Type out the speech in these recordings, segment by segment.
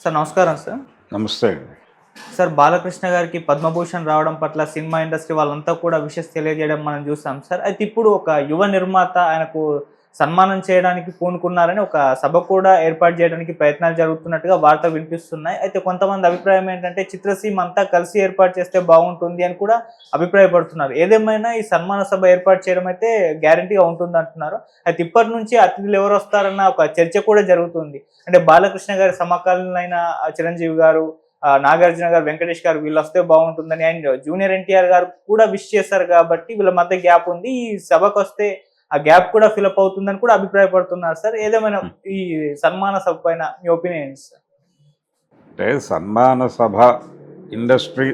Sir నమస్కారం sir. నమస్తే అండి. సార్ బాలకృష్ణ గారికి పద్మభూషణ్ రావడం పట్ల సినిమా ఇండస్ట్రీ వాళ్ళంతా కూడా విషెస్ తెలియజేయడం మనం చూసాం సార్. అయితే ఇప్పుడు ఒక యువ నిర్మాత ఆయనకు సన్మానం చేయడానికి పూనుకున్నారని ఒక సభ కూడా ఏర్పాటు చేయడానికి ప్రయత్నాలు జరుగుతున్నట్టుగా వార్తలు వినిపిస్తున్నాయి. అయితే కొంతమంది అభిప్రాయం ఏంటంటే చిత్రసీమ అంతా కలిసి ఏర్పాటు చేస్తే బాగుంటుంది అని కూడా అభిప్రాయపడుతున్నారు. ఏదేమైనా ఈ సన్మాన సభ ఏర్పాటు చేయడం అయితే గ్యారంటీగా ఉంటుందంటున్నారు. అయితే ఇప్పటి నుంచి అతిథులు ఎవరు వస్తారన్న ఒక చర్చ కూడా జరుగుతుంది. అంటే బాలకృష్ణ గారి సమకాలీనైన చిరంజీవి గారు, నాగార్జున గారు, వెంకటేష్ గారు వీళ్ళొస్తే బాగుంటుందని, అండ్ జూనియర్ ఎన్టీఆర్ గారు కూడా విష్ చేశారు కాబట్టి వీళ్ళ మధ్య గ్యాప్ ఉంది. ఈ సభకొస్తే ఆ గ్యాప్ కూడా ఫిలప్ అవుతుందని కూడా అభిప్రాయపడుతున్నారు సార్. ఏదేమైనా ఈ సన్మాన సభ పైన మీ ఒపీనియన్ ఏంటి సార్? అంటే సన్మాన సభ ఇండస్ట్రీ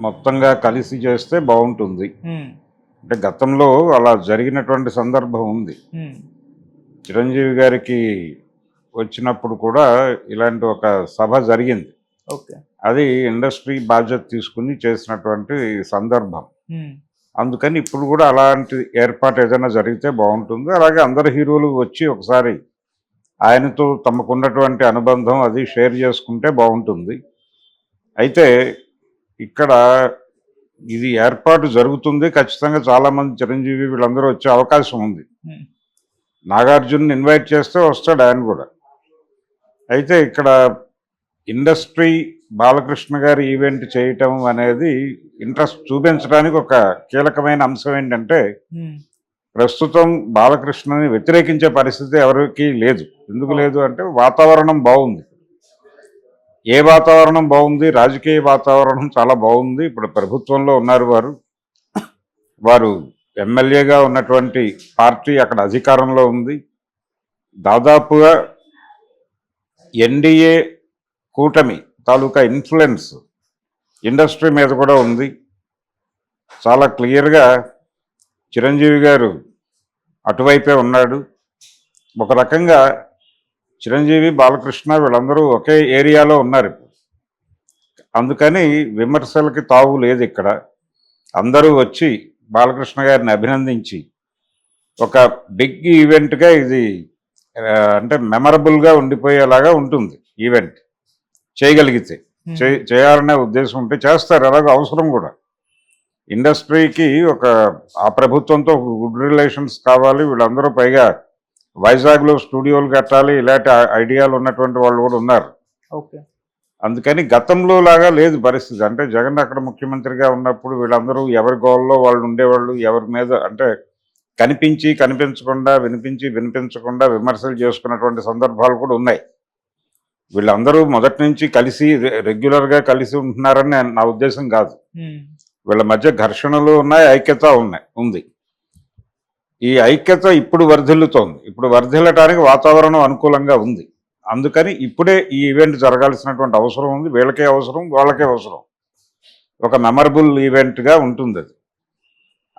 మొత్తంగా కలిసి చేస్తే బాగుంటుంది. అంటే గతంలో అలా జరిగినటువంటి సందర్భం ఉంది. చిరంజీవి గారికి వచ్చినప్పుడు కూడా ఇలాంటి ఒక సభ జరిగింది. ఓకే. అది ఇండస్ట్రీ బాధ్యత తీసుకుని చేసినటువంటి సందర్భం. అందుకని ఇప్పుడు కూడా అలాంటి ఏర్పాటు ఏదైనా జరిగితే బాగుంటుంది. అలాగే అందరు హీరోలు వచ్చి ఒకసారి ఆయనతో తమకున్నటువంటి అనుబంధం అది షేర్ చేసుకుంటే బాగుంటుంది. అయితే ఇక్కడ ఇది ఏర్పాటు జరుగుతుంది. ఖచ్చితంగా చాలామంది చిరంజీవి వీళ్ళందరూ వచ్చే అవకాశం ఉంది. నాగార్జున ఇన్వైట్ చేస్తే వస్తాడు ఆయన కూడా. అయితే ఇక్కడ ఇండస్ట్రీ బాలకృష్ణ గారి ఈవెంట్ చేయటం అనేది ఇంట్రెస్ట్ చూపించడానికి ఒక కీలకమైన అంశం ఏంటంటే, ప్రస్తుతం బాలకృష్ణని వ్యతిరేకించే పరిస్థితి ఎవరికి లేదు. ఎందుకు లేదు అంటే వాతావరణం బాగుంది. ఏ వాతావరణం బాగుంది? రాజకీయ వాతావరణం చాలా బాగుంది. ఇప్పుడు ప్రభుత్వంలో ఉన్నారు వారు ఎమ్మెల్యేగా ఉన్నటువంటి పార్టీ అక్కడ అధికారంలో ఉంది. దాదాపుగా ఎన్డీఏ కూటమి తాలూకా ఇన్ఫ్లుయెన్స్ ఇండస్ట్రీ మీద కూడా ఉంది. చాలా క్లియర్గా చిరంజీవి గారు అటువైపే ఉన్నాడు. ఒక రకంగా చిరంజీవి, బాలకృష్ణ వీళ్ళందరూ ఒకే ఏరియాలో ఉన్నారు. అందుకని విమర్శలకి తావు లేదు. ఇక్కడ అందరూ వచ్చి బాలకృష్ణ గారిని అభినందించి ఒక బిగ్ ఈవెంట్గా ఇది అంటే మెమరబుల్గా ఉండిపోయేలాగా ఉంటుంది. ఈవెంట్ చేయగలిగితే చేయాలనే ఉద్దేశం ఉంటే చేస్తారు. అలాగే అవసరం కూడా. ఇండస్ట్రీకి ఆ ప్రభుత్వంతో గుడ్ రిలేషన్స్ కావాలి. వీళ్ళందరూ పైగా వైజాగ్లో స్టూడియోలు కట్టాలి. ఇలాంటి ఐడియాలు ఉన్నటువంటి వాళ్ళు కూడా ఉన్నారు. ఓకే. అందుకని గతంలో లాగా లేదు పరిస్థితి. అంటే జగన్ అక్కడ ముఖ్యమంత్రిగా ఉన్నప్పుడు వీళ్ళందరూ ఎవరి గోల్లో వాళ్ళు ఉండేవాళ్ళు. ఎవరి మీద అంటే కనిపించి కనిపించకుండా, వినిపించి వినిపించకుండా విమర్శలు చేసుకున్నటువంటి సందర్భాలు కూడా ఉన్నాయి. వీళ్ళందరూ మొదటి నుంచి కలిసి రెగ్యులర్గా కలిసి ఉంటున్నారని నా ఉద్దేశం కాదు. వీళ్ళ మధ్య ఘర్షణలు ఉన్నాయి, ఐక్యత ఉంది. ఈ ఐక్యత ఇప్పుడు వర్ధిల్లుతోంది. ఇప్పుడు వర్ధిల్లటానికి వాతావరణం అనుకూలంగా ఉంది. అందుకని ఇప్పుడే ఈ ఈవెంట్ జరగాల్సినటువంటి అవసరం ఉంది. వీళ్ళకే అవసరం, వాళ్ళకే అవసరం. ఒక మెమరబుల్ ఈవెంట్గా ఉంటుంది అది.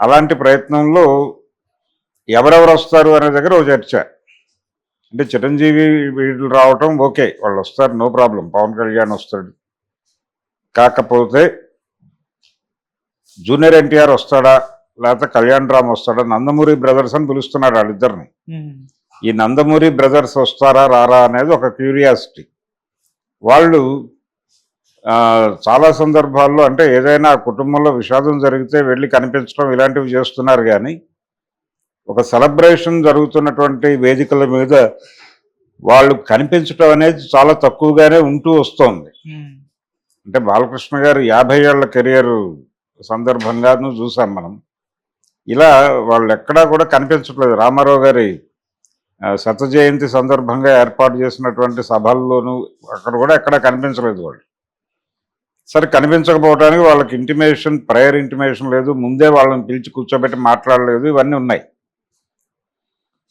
అలాంటి ప్రయత్నంలో ఎవరెవరు వస్తారు అనే దగ్గర ఒక చర్చ. అంటే చిరంజీవి వీళ్ళు రావటం ఓకే, వాళ్ళు వస్తారు, నో ప్రాబ్లం. పవన్ కళ్యాణ్ వస్తాడు. కాకపోతే జూనియర్ ఎన్టీఆర్ వస్తాడా, లేకపోతే కళ్యాణ్ రామ్ వస్తాడా? నందమూరి బ్రదర్స్ అని పిలుస్తున్నాడు వాళ్ళిద్దరిని. ఈ నందమూరి బ్రదర్స్ వస్తారా రారా అనేది ఒక క్యూరియాసిటీ. వాళ్ళు చాలా సందర్భాల్లో అంటే ఏదైనా కుటుంబంలో విషాదం జరిగితే వెళ్ళి కనిపించడం ఇలాంటివి చేస్తున్నారు. కానీ ఒక సెలబ్రేషన్ జరుగుతున్నటువంటి వేదికల మీద వాళ్ళు కనిపించడం అనేది చాలా తక్కువగానే ఉంటూ వస్తోంది. అంటే బాలకృష్ణ గారు 50 ఏళ్ల కెరియర్ సందర్భంగాను చూసాం మనం. ఇలా వాళ్ళు ఎక్కడా కూడా కనిపించట్లేదు. రామారావు గారి శత జయంతి సందర్భంగా ఏర్పాటు చేసినటువంటి సభల్లోనూ అక్కడ కూడా ఎక్కడా కనిపించలేదు వాళ్ళు. సరే, కనిపించకపోవడానికి వాళ్ళకి ప్రయర్ ఇంటిమేషన్ లేదు. ముందే వాళ్ళని పిలిచి కూర్చోబెట్టి మాట్లాడలేదు. ఇవన్నీ ఉన్నాయి.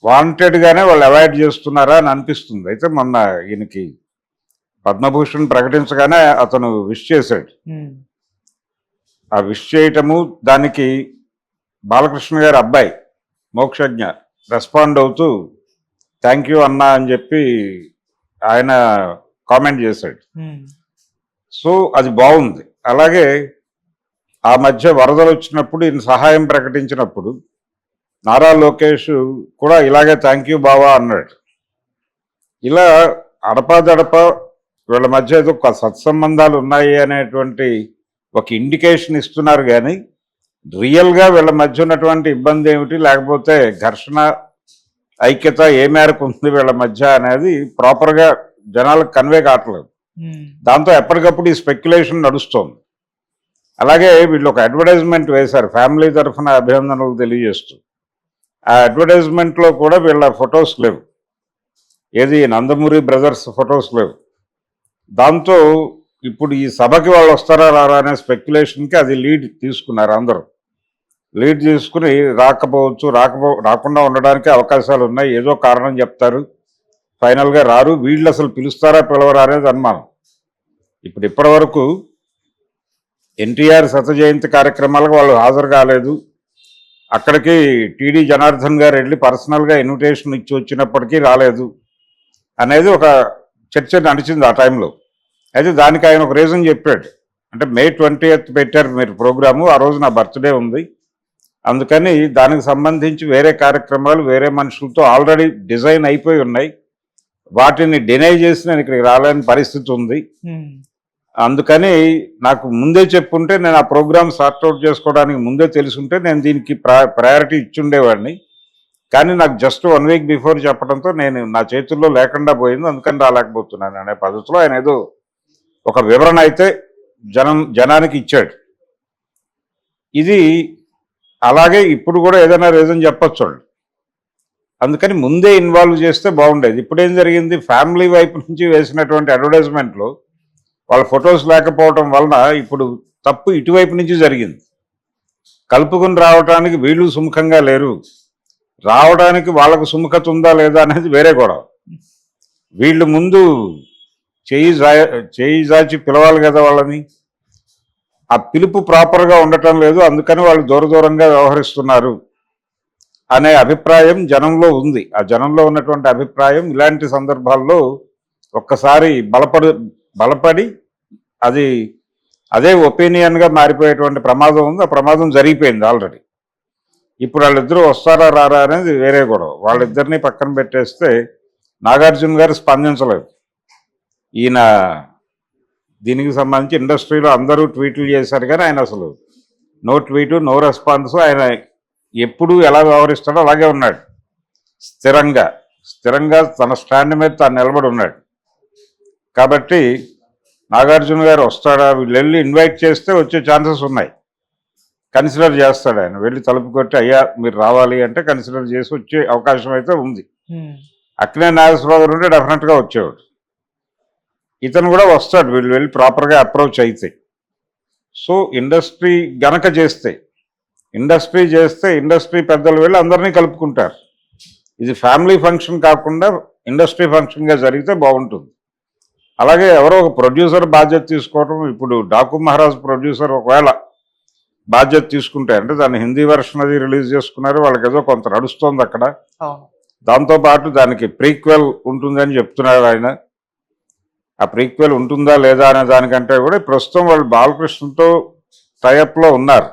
వాంటెడ్గానే వాళ్ళు అవాయిడ్ చేస్తున్నారా అని అనిపిస్తుంది. అయితే మొన్న ఈయనకి పద్మభూషణ్ ప్రకటించగానే అతను విష్ చేశాడు. ఆ విష్ చేయటము, దానికి బాలకృష్ణ గారి అబ్బాయి మోక్షజ్ఞ రెస్పాండ్ అవుతూ థ్యాంక్ యూ అన్నా అని చెప్పి ఆయన కామెంట్ చేశాడు. సో అది బాగుంది. అలాగే ఆ మధ్య వరదలు వచ్చినప్పుడు ఈయన సహాయం ప్రకటించినప్పుడు నారా లోకేష్ కూడా ఇలాగే థ్యాంక్ యూ బావా అన్నాడు. ఇలా అడపాదడప వీళ్ళ మధ్య ఏదో ఒక సత్సంబంధాలు ఉన్నాయి అనేటువంటి ఒక ఇండికేషన్ ఇస్తున్నారు, కానీ రియల్గా వీళ్ళ మధ్య ఉన్నటువంటి ఇబ్బంది ఏమిటి, లేకపోతే ఘర్షణ ఐక్యత ఏ మేరకు ఉంది వీళ్ళ మధ్య అనేది ప్రాపర్గా జనాలకు కన్వే కావట్లేదు. దాంతో ఎప్పటికప్పుడు ఈ స్పెక్యులేషన్ నడుస్తోంది. అలాగే వీళ్ళు ఒక అడ్వర్టైజ్మెంట్ వేశారు ఫ్యామిలీ తరఫున అభినందనలు తెలియజేస్తూ. ఆ అడ్వర్టైజ్మెంట్లో కూడా వీళ్ళ ఫొటోస్ లేవు, ఏది నందమూరి బ్రదర్స్ ఫొటోస్ లేవు. దాంతో ఇప్పుడు ఈ సభకి వాళ్ళు వస్తారా రారా అనే స్పెక్యులేషన్కి అది లీడ్ తీసుకున్నారు. అందరూ లీడ్ తీసుకుని రాకుండా ఉండడానికి అవకాశాలు ఉన్నాయి, ఏదో కారణం చెప్తారు, ఫైనల్గా రారు, వీళ్ళు అసలు పిలుస్తారా పిలవరా అనేది అనుమానం. ఇప్పటి వరకు ఎన్టీఆర్ శత జయంతి కార్యక్రమాలకు వాళ్ళు హాజరు కాలేదు. అక్కడికి టీడీ జనార్దన్ గారు వెళ్ళి పర్సనల్గా ఇన్విటేషన్ ఇచ్చి వచ్చినప్పటికీ రాలేదు అనేది ఒక చర్చ నడిచింది ఆ టైంలో. అయితే దానికి ఆయన ఒక రీజన్ చెప్పాడు. అంటే May 20th పెట్టారు మీరు ప్రోగ్రాము, ఆ రోజు నా బర్త్డే ఉంది, అందుకని దానికి సంబంధించి వేరే కార్యక్రమాలు వేరే మనుషులతో ఆల్రెడీ డిజైన్ అయిపోయి ఉన్నాయి, వాటిని డినై చేసి నేను ఇక్కడికి రాలేని పరిస్థితి ఉంది, అందుకని నాకు ముందే చెప్పుంటే నేను ఆ ప్రోగ్రామ్ సార్ట్అవుట్ చేసుకోవడానికి ముందే తెలుసుంటే నేను దీనికి ప్రయారిటీ ఇచ్చుండేవాడిని, కానీ నాకు జస్ట్ 1 week బిఫోర్ చెప్పడంతో నేను నా చేతుల్లో లేకుండా పోయింది, అందుకని రాలేకపోతున్నాను అనే పద్ధతిలో ఆయన ఏదో ఒక వివరణ అయితే జనానికి ఇచ్చాడు. ఇది అలాగే ఇప్పుడు కూడా ఏదైనా రీజన్ చెప్పచ్చు, అందుకని ముందే ఇన్వాల్వ్ చేస్తే బాగుండేది. ఇప్పుడేం జరిగింది, ఫ్యామిలీ వైపు నుంచి వేసినటువంటి అడ్వర్టైజ్మెంట్లో వాళ్ళ ఫొటోస్ లేకపోవడం వలన ఇప్పుడు తప్పు ఇటువైపు నుంచి జరిగింది. కలుపుకుని రావడానికి వీళ్ళు సుముఖంగా లేరు, రావడానికి వాళ్ళకు సుముఖత ఉందా లేదా అనేది వేరే గొడవ. వీళ్ళు ముందు చేయి జాచి పిలవాలి కదా వాళ్ళని, ఆ పిలుపు ప్రాపర్గా ఉండటం లేదు, అందుకని వాళ్ళు దూరంగా వ్యవహరిస్తున్నారు అనే అభిప్రాయం జనంలో ఉంది. ఆ జనంలో ఉన్నటువంటి అభిప్రాయం ఇలాంటి సందర్భాల్లో ఒక్కసారి బలపడి అదే ఒపీనియన్గా మారిపోయేటువంటి ప్రమాదం ఉంది. ఆ ప్రమాదం జరిగిపోయింది ఆల్రెడీ. ఇప్పుడు వాళ్ళిద్దరూ వస్తారా రారా అనేది వేరే గొడవ. వాళ్ళిద్దరినీ పక్కన పెట్టేస్తే నాగార్జున గారు స్పందించలేదు. ఈయన దీనికి సంబంధించి ఇండస్ట్రీలో అందరూ ట్వీట్లు చేశారు, కానీ ఆయన అసలు నో ట్వీటు నో రెస్పాన్స్. ఆయన ఎప్పుడు ఎలా వ్యవహరిస్తాడో అలాగే ఉన్నాడు, స్థిరంగా తన స్టాండ్ మీద తాను నిలబడి ఉన్నాడు. కాబట్టి నాగార్జున గారు వస్తాడా, వీళ్ళు వెళ్ళి ఇన్వైట్ చేస్తే వచ్చే ఛాన్సెస్ ఉన్నాయి, కన్సిడర్ చేస్తాడు ఆయన. వెళ్ళి తలుపు కొట్టి అయ్యా మీరు రావాలి అంటే కన్సిడర్ చేసి వచ్చే అవకాశం అయితే ఉంది. అక్కినే నాగేశ్వరరావు గారు ఉంటే డెఫినెట్గా వచ్చేవాడు. ఇతను కూడా వస్తాడు, వీళ్ళు వెళ్ళి ప్రాపర్గా అప్రోచ్ అయితే. సో ఇండస్ట్రీ గనక చేస్తే ఇండస్ట్రీ పెద్దలు వెళ్ళి అందరినీ కలుపుకుంటారు. ఇది ఫ్యామిలీ ఫంక్షన్ కాకుండా ఇండస్ట్రీ ఫంక్షన్గా జరిగితే బాగుంటుంది. అలాగే ఎవరో ఒక ప్రొడ్యూసర్ బాధ్యత తీసుకోవడం, ఇప్పుడు డాకు మహారాజ్ ప్రొడ్యూసర్ ఒకవేళ బాధ్యత తీసుకుంటే, అంటే దాన్ని హిందీ వెర్షన్ అది రిలీజ్ చేసుకున్నారు, వాళ్ళకి ఏదో కొంత నడుస్తోంది అక్కడ. దాంతోపాటు దానికి ప్రీక్వెల్ ఉంటుందని చెప్తున్నారు ఆయన. ఆ ప్రీక్వెల్ ఉంటుందా లేదా అనే దానికంటే కూడా ప్రస్తుతం వాళ్ళు బాలకృష్ణతో టైఅప్లో ఉన్నారు,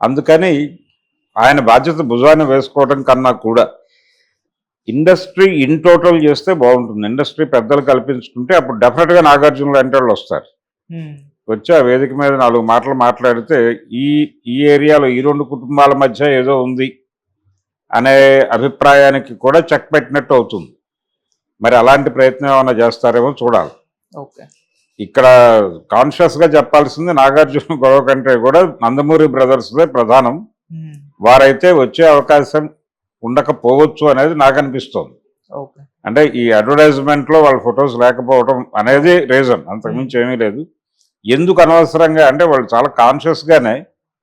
అందుకని ఆయన బాధ్యత భుజాన్ని వేసుకోవడం కన్నా కూడా ఇండస్ట్రీ ఇన్ టోటల్ చేస్తే బాగుంటుంది. ఇండస్ట్రీ పెద్దలు కల్పించుకుంటే అప్పుడు డెఫినెట్గా నాగార్జున లాంటి వాళ్ళు వస్తారు, వచ్చి ఆ వేదిక మీద 4 మాటలు మాట్లాడితే ఈ ఏరియాలో ఈ 2 కుటుంబాల మధ్య ఏదో ఉంది అనే అభిప్రాయానికి కూడా చెక్ పెట్టినట్టు అవుతుంది. మరి అలాంటి ప్రయత్నం ఏమైనా చేస్తారేమో చూడాలి. ఇక్కడ కాన్షియస్గా చెప్పాల్సింది నాగార్జున గొడవ కంటే కూడా నందమూరి బ్రదర్స్దే ప్రధానం. వారైతే వచ్చే అవకాశం ఉండకపోవచ్చు అనేది నాకు అనిపిస్తోంది. అంటే ఈ అడ్వర్టైజ్మెంట్లో వాళ్ళ ఫొటోస్ లేకపోవడం అనేది రీజన్, అంతకుమించి ఏమీ లేదు. ఎందుకు అనవసరంగా అంటే వాళ్ళు చాలా కాన్షియస్గానే